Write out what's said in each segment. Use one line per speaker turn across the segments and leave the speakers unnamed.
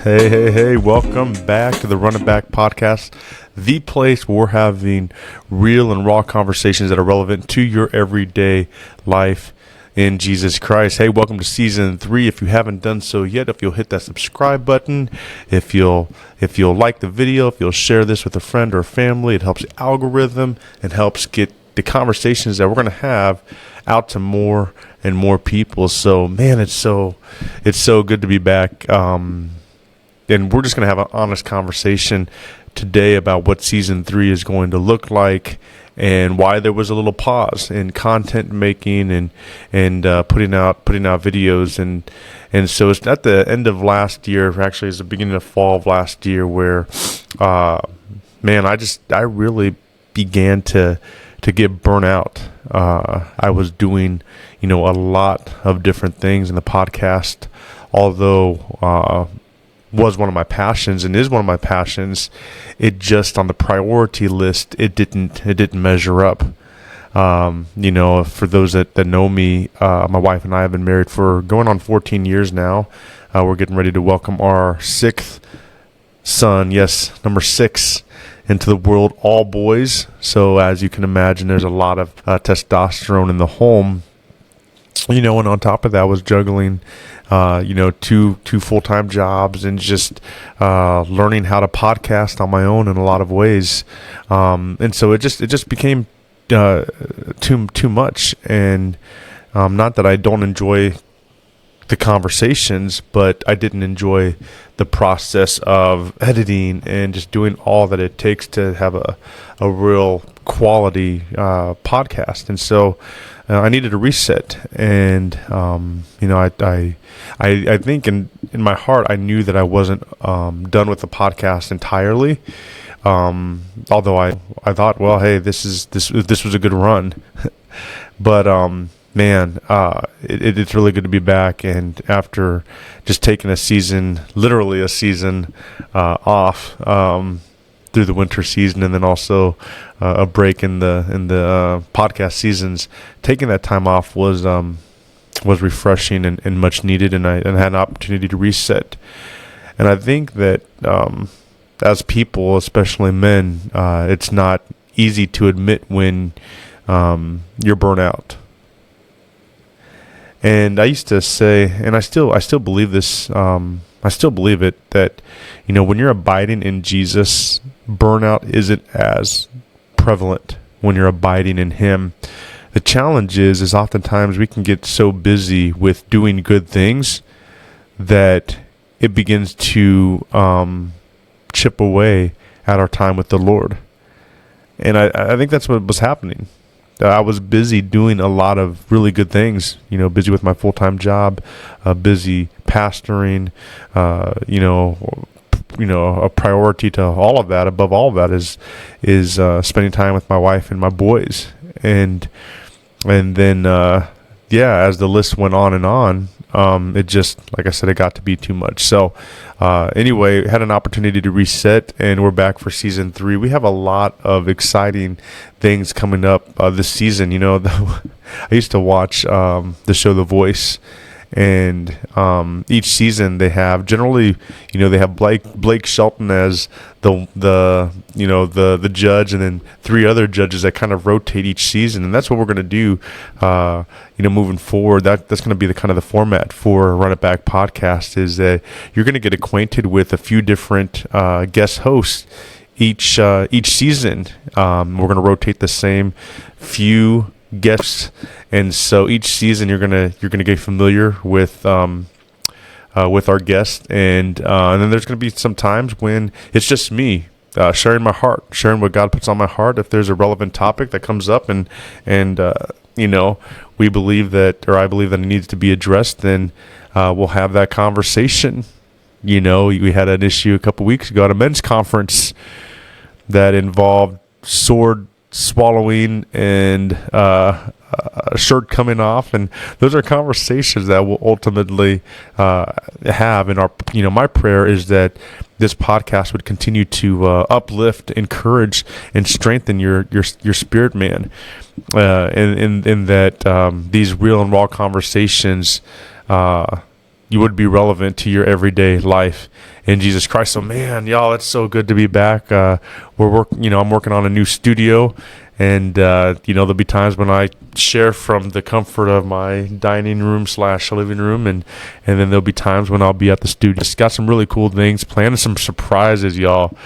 Hey, welcome back to the Run It Back podcast, the place where we're having real and raw conversations that are relevant to your everyday life in Jesus Christ. Hey, welcome to season 3. If you haven't done so yet, if you'll hit that subscribe button, if you'll like the video, if you'll share this with a friend or family, it helps the algorithm and helps get the conversations that we're going to have out to more and more people. So, man, it's so good to be back. And we're just going to have an honest conversation today about what season 3 is going to look like and why there was a little pause in content making and putting out videos. And so it's at the end of last year, actually it's the beginning of fall of last year, where, I really began to get burnt out. I was doing, a lot of different things in the podcast, although, was one of my passions and is one of my passions. It just on the priority list, it didn't measure up. For those that know me, my wife and I have been married for going on 14 years now. We're getting ready to welcome our 6th son. Yes, number 6 into the world, all boys. So as you can imagine, there's a lot of testosterone in the home. And on top of that, I was juggling, two full-time jobs and just learning how to podcast on my own in a lot of ways. And so it just became too much. And not that I don't enjoy the conversations, but I didn't enjoy the process of editing and just doing all that it takes to have a real quality podcast. And so I needed a reset, and I think in my heart I knew that I wasn't done with the podcast entirely. Although I thought, well, hey, this was a good run, but it's really good to be back. And after just taking literally a season off through the winter season, and then also a break in the podcast seasons, taking that time off was refreshing and much needed, and I had an opportunity to reset. And I think that as people, especially men, it's not easy to admit when you're burnt out. And I used to say, and I still believe this, I still believe it, that, when you're abiding in Jesus, burnout isn't as prevalent when you're abiding in Him. The challenge is oftentimes we can get so busy with doing good things that it begins to chip away at our time with the Lord. And I think that's what was happening. I was busy doing a lot of really good things, busy with my full-time job, busy pastoring, a priority to all of that, above all of that is spending time with my wife and my boys. And then, as the list went on and on, it just, like I said, it got to be too much. So, anyway, had an opportunity to reset, and we're back for season 3. We have a lot of exciting things coming up this season. I used to watch the show The Voice, and each season they have generally, they have Blake Shelton as the judge, and then 3 other judges that kind of rotate each season. And that's what we're going to do, moving forward. That's going to be the format for Run It Back podcast, is that you're going to get acquainted with a few different guest hosts each season. We're going to rotate the same few guests, and so each season you're gonna get familiar with our guests, and then there's gonna be some times when it's just me sharing my heart, sharing what God puts on my heart. If there's a relevant topic that comes up and we believe that, or I believe that it needs to be addressed, then we'll have that conversation. We had an issue a couple weeks ago at a men's conference that involved sword swallowing and a shirt coming off, and those are conversations that we'll ultimately have. And my prayer is that this podcast would continue to uplift, encourage, and strengthen your spirit, man, and that these real and raw conversations you would be relevant to your everyday life in Jesus Christ. So, man, y'all, it's so good to be back. I'm working on a new studio, and there'll be times when I share from the comfort of my dining room / living room, and then there'll be times when I'll be at the studio. Just got some really cool things, planning some surprises, y'all.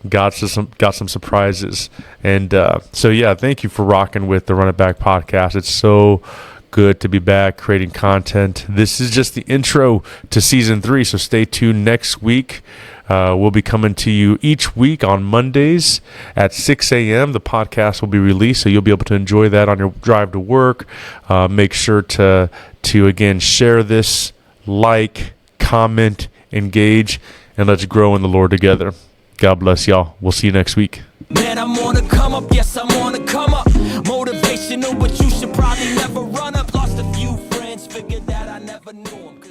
Got some surprises, and thank you for rocking with the Run It Back podcast. It's so good to be back creating content. This is just the intro to season 3, so stay tuned next week. We'll be coming to you each week on Mondays at 6 a.m. The podcast will be released, so you'll be able to enjoy that on your drive to work. Make sure to again share this, like, comment, engage, and let's grow in the Lord together. God bless y'all. We'll see you next week.
Man, I'm on the come up. Yes, I'm on the come up. Motivational, but you should probably never run up. Lost a few friends, figured that I never knew them.